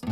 জয়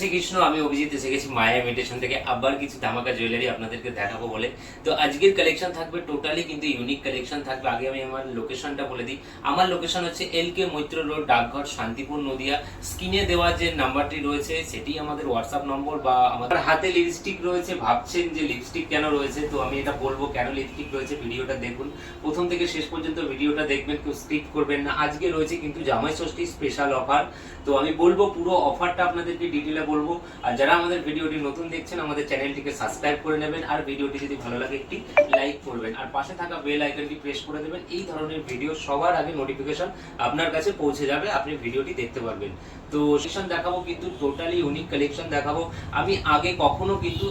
শ্রীকৃষ্ণ। আমি অভিজিৎ এসে গেছি মায়া ইমিটেশন থেকে আবার কিছু ধামাকা জুয়েলারি আপনাদেরকে দেখাবো বলে। তো আজকের কালেকশন থাকবে টোটালি কিন্তু ইউনিক কালেকশন থাকবে। আগে আমি আমার লোকেশনটা বলে দিই। আমার লোকেশন হচ্ছে এলকে মৈত্র রোড, ডাকঘর, শান্তিপুর, নদিয়া। স্ক্রিনে দেওয়া যে নাম্বারটি রয়েছে সেটি আমাদের হোয়াটসঅ্যাপ নম্বর। বা আমাদের হাতে লিপস্টিক রয়েছে, ভাবছেন যে লিপস্টিক কেন রয়েছে, তো আমি এটা বলবো কেন লিপস্টিক রয়েছে। ভিডিওটা দেখুন, প্রথম থেকে শেষ পর্যন্ত ভিডিওটা দেখবেন, কেউ স্কিপ করবেন না। আজকে রয়েছে কিন্তু জামাই ষষ্ঠী স্পেশাল অফার। তো আমি বলবো পুরো অফারটা আপনাদেরকে ডিটেইলে বলবো। আর যারা আমাদের ভিডিওটি নতুন দেখছেন আমাদের চ্যানেলটিকে সাবস্ক্রাইব করে নেবেন, আর ভিডিওটি যদি ভালো লাগে একটি লাইক করবেন, আর পাশে থাকা বেল আইকনটি প্রেস করে দেবেন। এই ধরনের ভিডিও সবার আগে নোটিফিকেশন আপনার কাছে পৌঁছে যাবে, আপনি ভিডিওটি দেখতে পারবেন। তো সেকশন দেখাবো কিন্তু টোটালি ইউনিক কালেকশন দেখাবো। আমি আগে কখনো কিন্তু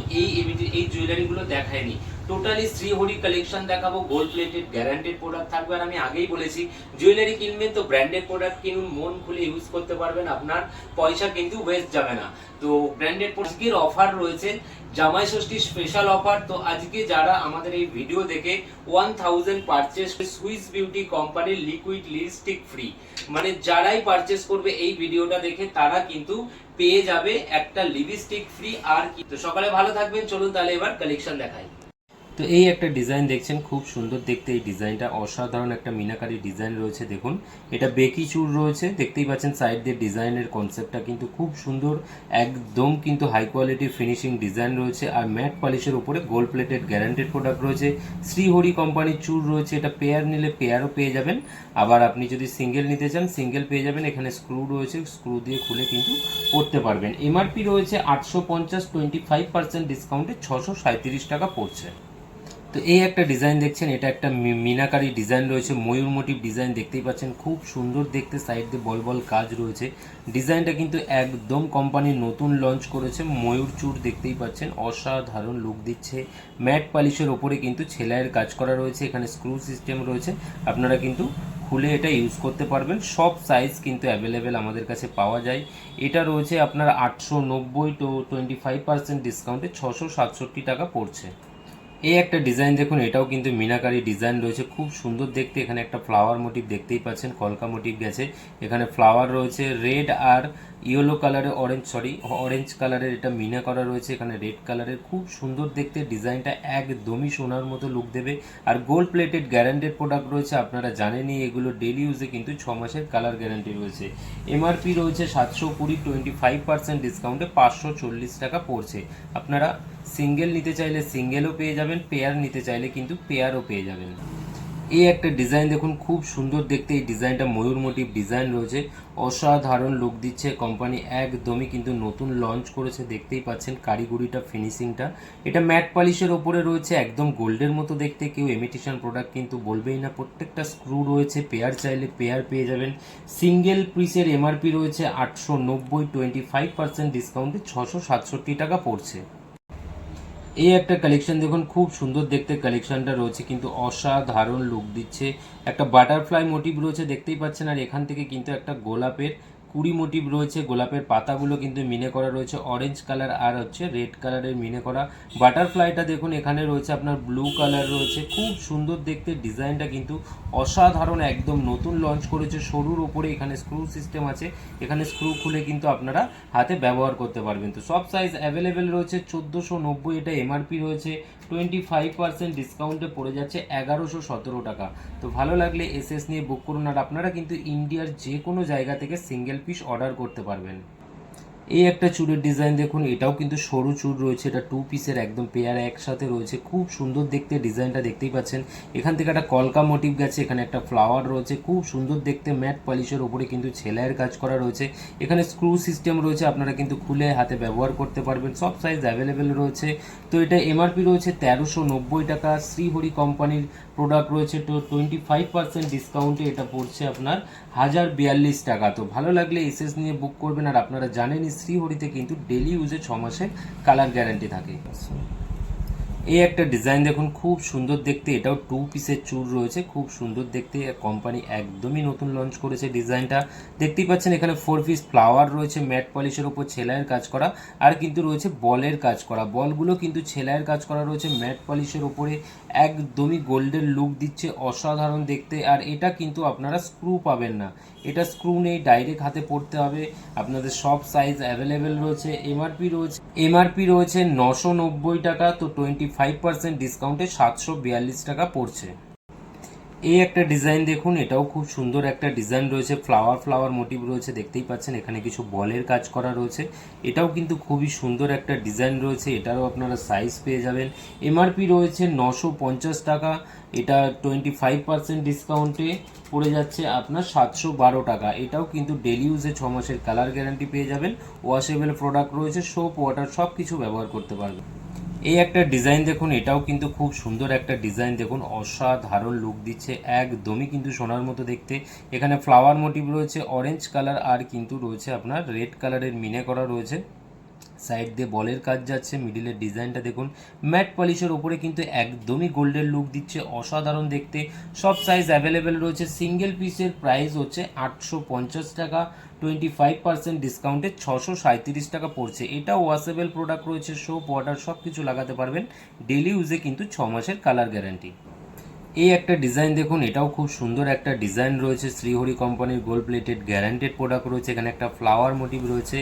এই জুয়েলারিগুলো দেখাইনি। টোটালি শ্রীহরি কালেকশন দেখাবো। গোল্ড প্লেটেড গ্যারান্টেড প্রোডাক্ট থাকবে। আর আমি আগেই বলেছি জুয়েলারি কিনবেন তো ব্র্যান্ডেড প্রোডাক্ট কিনুন, মন খুলে ইউজ করতে পারবেন, আপনার পয়সা কিন্তু ওয়েস্ট যাবে না। তো ব্র্যান্ডেড আজকের অফার রয়েছে জামাই ষষ্ঠী স্পেশাল অফার। তো আজকে যারা আমাদের এই ভিডিও দেখে 1000 পারচেজ সুইস বিউটি কোম্পানির লিকুইড লিপস্টিক ফ্রি, মানে যারাই পারচেজ করবে এই ভিডিওটা দেখে তারা কিন্তু পেয়ে যাবে একটা লিপস্টিক ফ্রি। আর কি, তো সকালে ভালো থাকবেন। চলুন তাহলে এবার কালেকশন দেখাই। তো এই একটা ডিজাইন দেখছেন, খুব সুন্দর দেখতে এই ডিজাইনটা, অসাধারণ একটা মিনাকারি ডিজাইন রয়েছে। দেখুন এটা বেকি চুর রয়েছে, দেখতেই পাচ্ছেন সাইড দিয়ে ডিজাইনের কনসেপ্টটা কিন্তু খুব সুন্দর, একদম কিন্তু হাই কোয়ালিটি ফিনিশিং ডিজাইন রয়েছে। আর ম্যাট পলিশের উপরে গোল্ড প্লেটেড গ্যারান্টেড প্রোডাক্ট রয়েছে। শ্রীহরি কোম্পানির চুর রয়েছে। এটা পেয়ার নিলে পেয়ারও পেয়ে যাবেন, আবার আপনি যদি সিঙ্গেল নিতে চান সিঙ্গেল পেয়ে যাবেন। এখানে স্ক্রু রয়েছে, স্ক্রু দিয়ে খুলে কিন্তু পড়তে পারবেন। এমআরপি রয়েছে 850, 25% ডিসকাউন্টে 637 টাকা পড়ছে। তো এই একটা ডিজাইন দেখছেন, এটা একটা মিনাকারি ডিজাইন রয়েছে, ময়ূর মোটিভ ডিজাইন দেখতেই পাচ্ছেন, খুব সুন্দর দেখতে, সাইড দিয়ে বল বল কাজ রয়েছে। ডিজাইনটা কিন্তু একদম কোম্পানি নতুন লঞ্চ করেছে। ময়ূর চূড় দেখতেই পাচ্ছেন, অসাধারণ লুক দিচ্ছে। ম্যাট পলিশের ওপরে কিন্তু সেলাইয়ের কাজ করা রয়েছে। এখানে স্ক্রু সিস্টেম রয়েছে, আপনারা কিন্তু খুলে এটা ইউজ করতে পারবেন। সব সাইজ কিন্তু অ্যাভেলেবেল আমাদের কাছে পাওয়া যায়। এটা রয়েছে আপনার 890, তো 25% ডিসকাউন্টে 667 টাকা পড়ছে। এই একটা ডিজাইন দেখুন, এটাও কিন্তু মিনাকারি ডিজাইন রয়েছে, খুব সুন্দর দেখতে। এখানে একটা ফ্লাওয়ার মোটিভ দেখতেই পাচ্ছেন, কলকা মোটিভ গেছে। এখানে ফ্লাওয়ার রয়েছে রেড আর ইয়েলো কালারের, অরেঞ্জ কালারের এটা মিনা করা রয়েছে। এখানে রেড কালারের, খুব সুন্দর দেখতে ডিজাইনটা, একদমই সোনার মতো লুক দেবে। আর গোল্ড প্লেটেড গ্যারান্টেড প্রোডাক্ট রয়েছে, আপনারা জানেনই এগুলো ডেলি ইউজে কিন্তু 6 মাসের কালার গ্যারান্টি রয়েছে। এমআরপি রয়েছে 720, 25% ডিসকাউন্টে 540 টাকা পড়ছে। আপনারা সিঙ্গেল নিতে চাইলে সিঙ্গেলও পেয়ে যাবেন, পেয়ার নিতে চাইলে কিন্তু পেয়ারও পেয়ে যাবেন। এই একটা ডিজাইন দেখুন, খুব সুন্দর দেখতে এই ডিজাইনটা, ময়ূর মোটিভ ডিজাইন রয়েছে, অসাধারণ লুক দিচ্ছে। কোম্পানি একদমই কিন্তু নতুন লঞ্চ করেছে, দেখতেই পাচ্ছেন কারিগরিটা, ফিনিশিংটা। এটা ম্যাট পলিশের ওপরে রয়েছে, একদম গোল্ডের মতো দেখতে, কেউ ইমিটেশন প্রোডাক্ট কিন্তু বলবেই না। প্রত্যেকটা স্ক্রু রয়েছে, পেয়ার চাইলে পেয়ার পেয়ে যাবেন। সিঙ্গেল পিসের এমআরপি রয়েছে 890, 25% ডিসকাউন্টে 667 টাকা পড়ছে। এই একটা কালেকশন দেখুন, খুব সুন্দর দেখতে কালেকশনটা রয়েছে, কিন্তু অসাধারণ লুক দিচ্ছে। একটা বাটারফ্লাই মোটিভ রয়েছে দেখতেই পাচ্ছেন, আর এখান থেকে কিন্তু একটা গোলাপের কুড়ি মোটিভ রয়েছে। গোলাপের পাতাগুলো কিন্তু মিনে করা রয়েছে, অরেঞ্জ কালার আর হচ্ছে রেড কালারের মিনে করা। বাটারফ্লাইটা দেখুন, এখানে রয়েছে আপনার ব্লু কালার রয়েছে, খুব সুন্দর দেখতে ডিজাইনটা কিন্তু অসাধারণ, একদম নতুন লঞ্চ করেছে। সরুর ওপরে এখানে স্ক্রু সিস্টেম আছে, এখানে স্ক্রু খুলে কিন্তু আপনারা হাতে ব্যবহার করতে পারবেন। তো সব সাইজ অ্যাভেলেবেল রয়েছে। 1490 এটা এমআরপি রয়েছে, 25% ডিসকাউন্টে পড়ে যাচ্ছে 1117 টাকা। তো ভালো লাগলে এসএস নিয়ে বুক করুন। আর আপনারা কিন্তু ইন্ডিয়ার যে কোনো জায়গা থেকে সিঙ্গেল পিস অর্ডার করতে পারবেন। এই একটা চুড়ের ডিজাইন দেখুন, এটাও কিন্তু সরু চুড় রয়েছে, এটা 2 পিসের একদম পেয়ার একসাথে রয়েছে, খুব সুন্দর দেখতে ডিজাইনটা দেখতেই পাচ্ছেন। এখান থেকে একটা কলকা মোটিভ গেছে, এখানে একটা ফ্লাওয়ার রয়েছে, খুব সুন্দর দেখতে। ম্যাট পলিশের ওপরে কিন্তু সেলাইয়ের কাজ করা রয়েছে। এখানে স্ক্রু সিস্টেম রয়েছে, আপনারা কিন্তু খুলে হাতে ব্যবহার করতে পারবেন। সব সাইজ অ্যাভেলেবেল রয়েছে। তো এটা এমআরপি রয়েছে 1390 টাকা। শ্রীহরি কোম্পানির প্রোডাক্ট রয়েছে, তো 25% ডিসকাউন্টে এটা পড়ছে আপনার 1042 টাকা। তো ভালো লাগলে এসএস নিয়ে বুক করবেন। আর আপনারা জানেনই শ্রীহরিতে কিন্তু ডেলি ইউজে 6 মাসের কালার গ্যারান্টি থাকে। এই একটা ডিজাইন দেখুন, খুব সুন্দর দেখতে, এটাও 2 পিসের চুর রয়েছে, খুব সুন্দর দেখতে। কোম্পানি একদমই নতুন লঞ্চ করেছে ডিজাইনটা। দেখতেই পাচ্ছেন এখানে 4 পিস ফ্লাওয়ার রয়েছে, ম্যাট পলিশের ওপর ছেলাইয়ের কাজ করা, আর কিন্তু রয়েছে বলের কাজ করা। বলগুলো কিন্তু ছেলাইয়ের কাজ করা রয়েছে ম্যাট পলিশের ওপরে, একদমই গোল্ডের লুক দিচ্ছে, অসাধারণ দেখতে। আর এটা কিন্তু আপনারা স্ক্রু পাবেন না, এটা স্ক্রু নেই, ডাইরেক্ট হাতে পড়তে হবে। আপনাদের সব সাইজ অ্যাভেলেবেল রয়েছে। এমআরপি রয়েছে 990 টাকা, তো 25% ডিসকাউন্টে 742 টাকা পড়ছে। এই একটা ডিজাইন দেখুন, এটাও খুব সুন্দর একটা ডিজাইন রয়েছে, ফ্লাওয়ার মোটিভ রয়েছে, দেখতেই পাচ্ছেন এখানে কিছু বলের কাজ করা রয়েছে। এটাও কিন্তু খুবই সুন্দর একটা ডিজাইন রয়েছে, এটারও আপনারা সাইজ পেয়ে যাবেন। এমআরপি রয়েছে 950 টাকা, এটা 25% ডিসকাউন্টে পড়ে যাচ্ছে আপনার 712 টাকা। এটাও কিন্তু ডেলি ইউজে 6 মাসের কালার গ্যারান্টি পেয়ে যাবেন। ওয়াশেবল প্রোডাক্ট রয়েছে, সোপ ওয়াটার সব কিছু ব্যবহার করতে পারবেন। এই একটা ডিজাইন দেখুন, এটাও কিন্তু খুব সুন্দর একটা ডিজাইন দেখুন, অসাধারণ লুক দিচ্ছে, একদমই কিন্তু সোনার মতো দেখতে। এখানে ফ্লাওয়ার মোটিভ রয়েছে, অরেঞ্জ কালার, আর কিন্তু রয়েছে আপনার রেড কালারের মিনে করা রয়েছে। সাইড দিয়ে বলের কাজ যাচ্ছে, মিডিলের ডিজাইনটা দেখুন, ম্যাট পলিশের ওপরে কিন্তু একদমই গোল্ডের লুক দিচ্ছে, অসাধারণ দেখতে। সব সাইজ অ্যাভেলেবেল রয়েছে। সিঙ্গেল পিসের প্রাইস হচ্ছে 850 টাকা, 25% ডিসকাউন্টে 637 টাকা পড়ছে। এটা ওয়াশেবল প্রোডাক্ট রয়েছে, সোপ ওয়াটার সব কিছু লাগাতে পারবেন। ডেলি ইউজে কিন্তু 6 মাসের কালার গ্যারান্টি। এই একটা ডিজাইন দেখুন, এটাও খুব সুন্দর একটা ডিজাইন রয়েছে, শ্রীহরি কোম্পানির গোল্ড প্লেটেড গ্যারান্টেড প্রোডাক্ট রয়েছে। এখানে একটা ফ্লাওয়ার মোটিভ রয়েছে,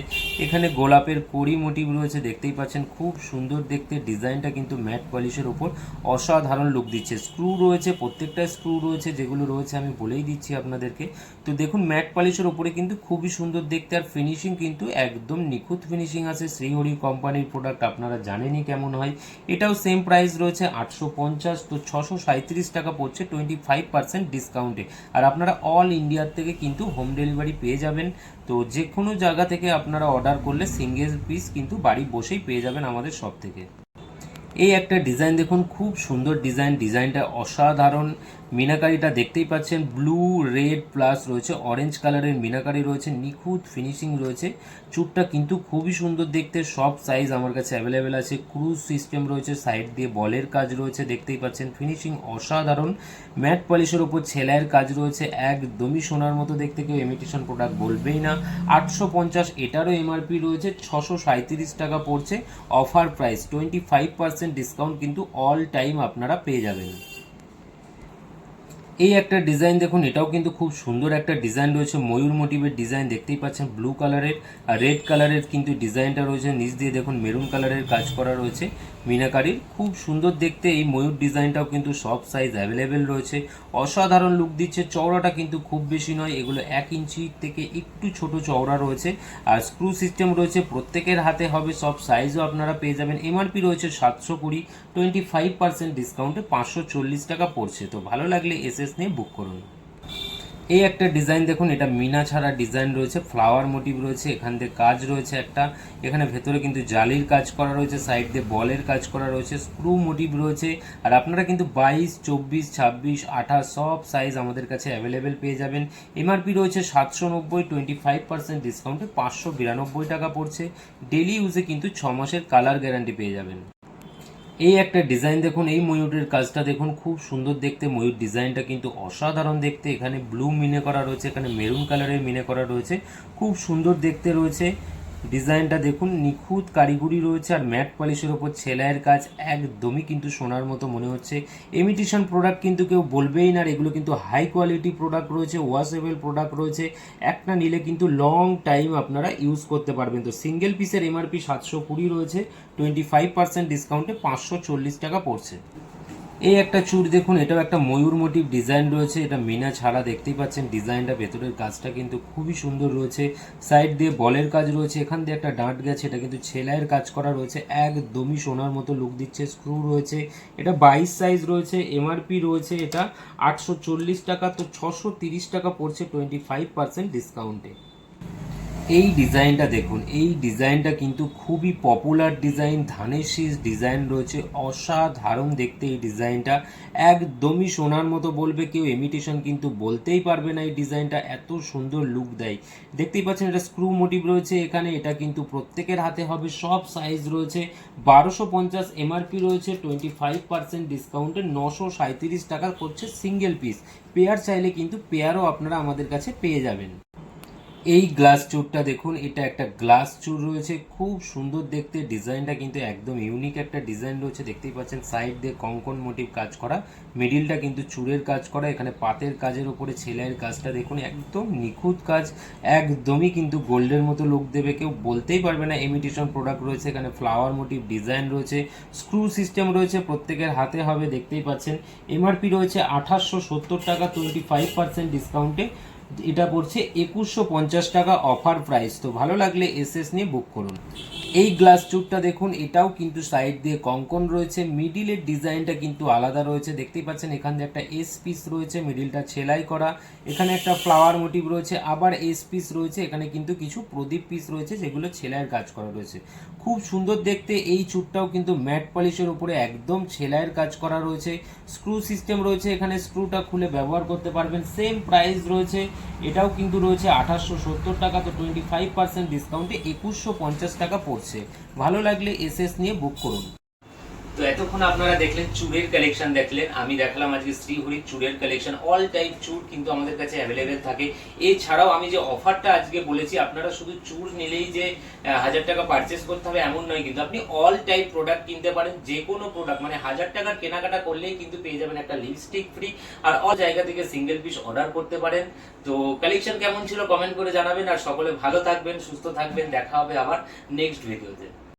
এখানে গোলাপের কড়ি মোটিভ রয়েছে, দেখতেই পাচ্ছেন খুব সুন্দর দেখতে। ডিজাইনটা কিন্তু ম্যাট পলিশের ওপর অসাধারণ লুক দিচ্ছে। স্ক্রু রয়েছে, প্রত্যেকটা স্ক্রু রয়েছে, যেগুলো রয়েছে আমি বলেই দিচ্ছি আপনাদেরকে। তো দেখুন ম্যাট পলিশের ওপরে কিন্তু খুবই সুন্দর দেখতে, আর ফিনিশিং কিন্তু একদম নিখুঁত ফিনিশিং আছে। শ্রীহরি কোম্পানির প্রোডাক্ট আপনারা জানেনই কেমন হয়। এটাও সেম প্রাইস রয়েছে 850, তো 637 টাকা পড়ছে 25% ডিসকাউন্টে। আর আপনারা অল ইন্ডিয়ার থেকে কিন্তু হোম ডেলিভারি পেয়ে যাবেন। তো যে কোনো জায়গা থেকে আপনারা অর্ডার করলে সিঙ্গেল পিস কিন্তু বাড়ি বসেই পেয়ে যাবেন আমাদের শপ থেকে। এই একটা ডিজাইন দেখুন, খুব সুন্দর ডিজাইনটা অসাধারণ। মিনাকারিটা দেখতেই পাচ্ছেন, ব্লু রেড প্লাস রয়েছে, অরেঞ্জ কালারের মিনাকারি রয়েছে, নিখুঁত ফিনিশিং রয়েছে। চুটটা কিন্তু খুবই সুন্দর দেখতে, সব সাইজ আমার কাছে অ্যাভেলেবেল আছে। ক্রুজ সিস্টেম রয়েছে, সাইড দিয়ে বলের কাজ রয়েছে, দেখতেই পাচ্ছেন ফিনিশিং অসাধারণ। ম্যাট পলিশের ওপর ছেলাইয়ের কাজ রয়েছে, একদমই সোনার মতো দেখতে, কেউ ইমিটেশন প্রোডাক্ট বলবেই না। 850, এটারও এমআরপি রয়েছে 637 টাকা পড়ছে। অফার প্রাইস 25% ডিসকাউন্ট কিন্তু অল টাইম আপনারা পেয়ে যাবেন। এই একটা ডিজাইন দেখুন, এটাও কিন্তু খুব সুন্দর একটা ডিজাইন রয়েছে, ময়ূর মোটিভের ডিজাইন, দেখতেই পাচ্ছেন ব্লু কালারের আর রেড কালারের কিন্তু ডিজাইনটা রয়েছে। নিচ দিয়ে দেখুন মেরুন কালারের কাজ করা রয়েছে মিনাকারির, খুব সুন্দর দেখতে। এই ময়ূর ডিজাইনটাও কিন্তু সব সাইজ অ্যাভেলেবেল রয়েছে, অসাধারণ লুক দিচ্ছে। চওড়াটা কিন্তু খুব বেশি নয়, এগুলো 1 ইঞ্চি থেকে একটু ছোট চওড়া রয়েছে, আর স্ক্রু সিস্টেম রয়েছে, প্রত্যেকের হাতে হবে, সব সাইজও আপনারা পেয়ে যাবেন। এমআরপি রয়েছে 720, 25% ডিসকাউন্টে 540 টাকা পড়ছে। তো ভালো লাগলে এসএস নিয়ে বুক করুন। এই একটা ডিজাইন দেখুন, এটা মিনা ছাড়া ডিজাইন রয়েছে, ফ্লাওয়ার মোটিভ রয়েছে, এখান দিয়ে কাজ রয়েছে একটা, এখানে ভেতরে কিন্তু জালির কাজ করা রয়েছে, সাইড দিয়ে বলের কাজ করা রয়েছে, স্ক্রু মোটিভ রয়েছে। আর আপনারা কিন্তু 22, 24, 26, 28 সব সাইজ আমাদের কাছে অ্যাভেলেবেল পেয়ে যাবেন। এমআরপি রয়েছে 790, 25% ডিসকাউন্টে 592 টাকা পড়ছে। ডেলি ইউজে কিন্তু 6 মাসের কালার গ্যারান্টি পেয়ে যাবেন। এই একটা ডিজাইন দেখুন, এই ময়ূরের কাজটা দেখুন, খুব সুন্দর দেখতে। ময়ূর ডিজাইনটা কিন্তু অসাধারণ দেখতে, এখানে ব্লু মিনে করা রয়েছে, এখানে মেরুন কালারের মিনে করা রয়েছে, খুব সুন্দর দেখতে রয়েছে। ডিজাইনটা দেখুন, নিখুঁত কারিগরি রয়েছে, আর ম্যাট পলিশের ওপর ছেলাইয়ের কাজ, একদমই কিন্তু সোনার মতো মনে হচ্ছে। ইমিটেশন প্রোডাক্ট কিন্তু কেউ বলবেই না, আর এগুলো কিন্তু হাই কোয়ালিটি প্রোডাক্ট রয়েছে, ওয়াশেবল প্রোডাক্ট রয়েছে, একটা নিলে কিন্তু লং টাইম আপনারা ইউজ করতে পারবেন। তো সিঙ্গেল পিসের এমআরপি 720 রয়েছে, 25% ডিসকাউন্টে 540 টাকা পড়ছে। এই একটা চুড় দেখুন, এটাও একটা ময়ূর মোটিভ ডিজাইন রয়েছে, এটা মিনা ছাড়া, দেখতেই পাচ্ছেন ডিজাইনটা, ভেতরের কাজটা কিন্তু খুবই সুন্দর রয়েছে। সাইড দিয়ে বলের কাজ রয়েছে, এখান দিয়ে একটা ডাঁট গেছে, এটা কিন্তু ছেলাইয়ের কাজ করা রয়েছে, একদমই সোনার মতো লুক দিচ্ছে। স্ক্রু রয়েছে, এটা 22 সাইজ রয়েছে। এমআরপি রয়েছে এটা 840 টাকা, তো 630 টাকা পড়ছে 25% ডিসকাউন্টে। এই ডিজাইনটা দেখুন, এই ডিজাইনটা কিন্তু খুবই পপুলার ডিজাইন, ধানের শীষ ডিজাইন রয়েছে, অসাধারণ দেখতে এই ডিজাইনটা, একদমই সোনার মতো বলবে কেউ, ইমিটেশন কিন্তু বলতেই পারবে না, এই ডিজাইনটা এত সুন্দর লুক দেয়। দেখতেই পাচ্ছেন এটা স্ক্রু মোটিভ রয়েছে এখানে, এটা কিন্তু প্রত্যেকের হাতে হবে, সব সাইজ রয়েছে। 1250 এমআরপি রয়েছে, 25% ডিসকাউন্টে 937 টাকা করছে সিঙ্গেল পিস। পেয়ার চাইলে কিন্তু পেয়ারও আপনারা আমাদের কাছে পেয়ে যাবেন। এই গ্লাস চুরটা দেখুন, এটা একটা গ্লাস চুর রয়েছে, খুব সুন্দর দেখতে, ডিজাইনটা কিন্তু একদম ইউনিক একটা ডিজাইন রয়েছে। দেখতেই পাচ্ছেন সাইড দিয়ে কঙ্কন মোটিভ কাজ করা, মিডিলটা কিন্তু চুরের কাজ করা, এখানে পাতের কাজের উপরে ছেলের কাজটা দেখুন, একদম নিখুঁত কাজ, একদমই কিন্তু গোল্ডের মতো লুক দেবে, কেউ বলতেই পারবে না ইমিটেশন প্রোডাক্ট রয়েছে। এখানে ফ্লাওয়ার মোটিভ ডিজাইন রয়েছে, স্ক্রু সিস্টেম রয়েছে, প্রত্যেকের হাতে হবে। দেখতেই পাচ্ছেন এমআরপি রয়েছে 2870 টাকা, 25% ডিসকাউন্টে এটা পড়ছে 2150 টাকা অফার প্রাইস। তো ভালো লাগলে এসএস নিয়ে বুক করুন। এই গ্লাস চুরটা দেখুন, এটাও কিন্তু সাইড দিয়ে কঙ্কন রয়েছে, মিডিলের ডিজাইনটা কিন্তু আলাদা রয়েছে। দেখতেই পাচ্ছেন এখানে একটা এস পিস রয়েছে, মিডিলটা সেলাই করা, এখানে একটা ফ্লাওয়ার মোটিভ রয়েছে, আবার এস পিস রয়েছে, এখানে কিন্তু কিছু প্রদীপ পিস রয়েছে যেগুলো সেলাইয়ের কাজ করা রয়েছে, খুব সুন্দর দেখতে। এই চুরটাও কিন্তু ম্যাট পলিশের উপরে একদম সেলাইয়ের কাজ করা রয়েছে, স্ক্রু সিস্টেম রয়েছে, এখানে স্ক্রুটা খুলে ব্যবহার করতে পারবেন। সেম প্রাইস রয়েছে, এটাও কিন্তু রয়েছে 2870 টাকা, তো 25% ডিসকাউন্টে 2150 টাকা পড়ছে। ভালো লাগলে এসএস নিয়ে বুক করুন। তো এতক্ষণ আপনারা দেখলেন চুড়ের কালেকশন, দেখলেন আমি দেখালাম আজকে শ্রীহরির চুড়ের কালেকশন। অল টাইপ চুড় কিন্তু আমাদের কাছে অ্যাভেলেবেল থাকে। এছাড়াও আমি যে অফারটা আজকে বলেছি, আপনারা শুধু চুড় নিলেই যে 1000 টাকা পারচেস করতে হবে এমন নয়, কিন্তু আপনি অল টাইপ প্রোডাক্ট কিনতে পারেন। যে কোনো প্রোডাক্ট মানে 1000 টাকার কেনাকাটা করলেই কিন্তু পেয়ে যাবেন একটা লিপস্টিক ফ্রি, আর অল জায়গা থেকে সিঙ্গেল পিস অর্ডার করতে পারেন। তো কালেকশন কেমন ছিল কমেন্ট করে জানাবেন, আর সকলে ভালো থাকবেন, সুস্থ থাকবেন। দেখা হবে আবার নেক্সট ভিডিওতে।